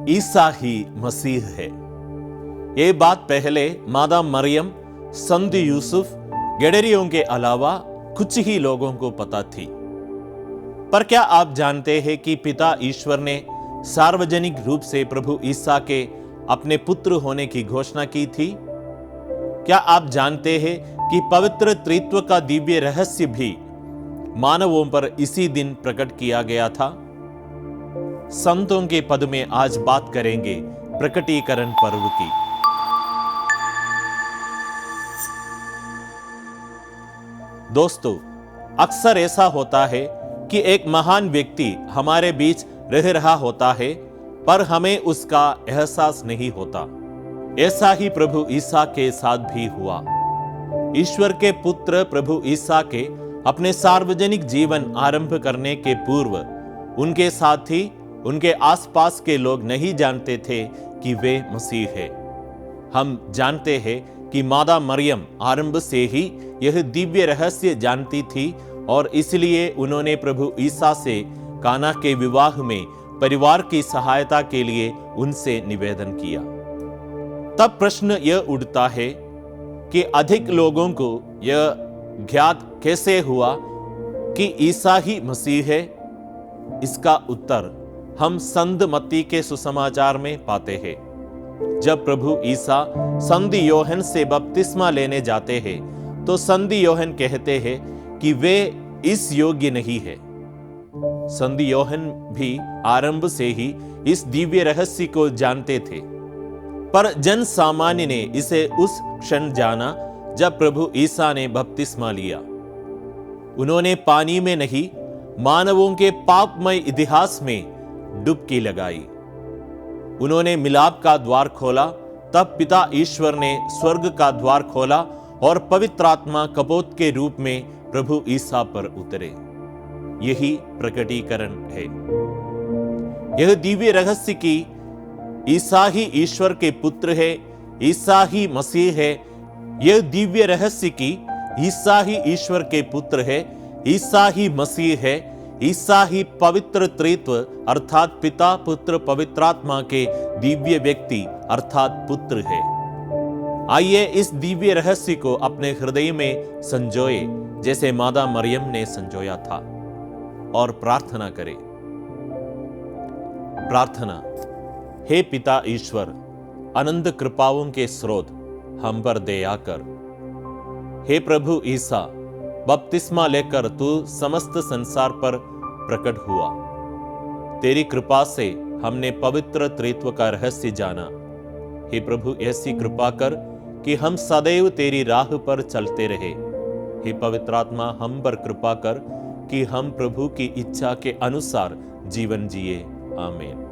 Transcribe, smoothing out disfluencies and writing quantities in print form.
ईसा ही मसीह है। ये बात पहले मादा मरियम, संत यूसुफ, गडरियों के अलावा कुछ ही लोगों को पता थी। पर क्या आप जानते हैं कि पिता ईश्वर ने सार्वजनिक रूप से प्रभु ईसा के अपने पुत्र होने की घोषणा की थी? क्या आप जानते हैं कि पवित्र त्रित्व का दिव्य रहस्य भी मानवों पर इसी दिन प्रकट किया गया था? संतों के पद में आज बात करेंगे प्रकटीकरण पर्व की। दोस्तों, अक्सर ऐसा होता है कि एक महान व्यक्ति हमारे बीच रह रहा होता है, पर हमें उसका एहसास नहीं होता। ऐसा ही प्रभु ईसा के साथ भी हुआ। ईश्वर के पुत्र प्रभु ईसा के अपने सार्वजनिक जीवन आरंभ करने के पूर्व उनके साथी, उनके आसपास के लोग नहीं जानते थे कि वे मसीह है। हम जानते हैं कि मादा मरियम आरंभ से ही यह दिव्य रहस्य जानती थी और इसलिए उन्होंने प्रभु ईसा से काना के विवाह में परिवार की सहायता के लिए उनसे निवेदन किया। तब प्रश्न यह उठता है कि अधिक लोगों को यह ज्ञात कैसे हुआ कि ईसा ही मसीह है? इसका उत्तर हम संत मत्ती के सुसमाचार में पाते हैं। जब प्रभु ईसा संत योहन से बपतिस्मा लेने जाते हैं तो संत योहन कहते हैं कि वे इस योग्य नहीं है। संत योहन भी आरंभ से ही इस दिव्य रहस्य को जानते थे, पर जन सामान्य ने इसे उस क्षण जाना जब प्रभु ईसा ने बपतिस्मा लिया। उन्होंने पानी में नहीं, मानवों के पापमय इतिहास में डुबकी लगाई। उन्होंने मिलाप का द्वार खोला। तब पिता ईश्वर ने स्वर्ग का द्वार खोला और पवित्र आत्मा कपोत के रूप में प्रभु ईसा पर उतरे। यही प्रकटीकरण है। यह दिव्य रहस्य की ईसा ही ईश्वर के पुत्र है, ईसा ही मसीह है। यह दिव्य रहस्य की ईसा ही ईश्वर के पुत्र है, ईसा ही मसीह है, ईसा ही पवित्र त्रित्व अर्थात पिता, पुत्र, पवित्र आत्मा के दिव्य व्यक्ति अर्थात पुत्र है। आइए इस दिव्य रहस्य को अपने हृदय में संजोए जैसे मादा मरियम ने संजोया था और प्रार्थना करें। प्रार्थना। हे पिता ईश्वर, अनंत कृपाओं के स्रोत, हम पर दया कर। हे प्रभु ईसा, बपतिस्मा लेकर तू समस्त संसार पर प्रकट हुआ। तेरी कृपा से हमने पवित्र त्रित्व का रहस्य जाना। हे प्रभु, ऐसी कृपा कर कि हम सदैव तेरी राह पर चलते रहे। हे पवित्र आत्मा, हम पर कृपा कर कि हम प्रभु की इच्छा के अनुसार जीवन जिए। आमीन।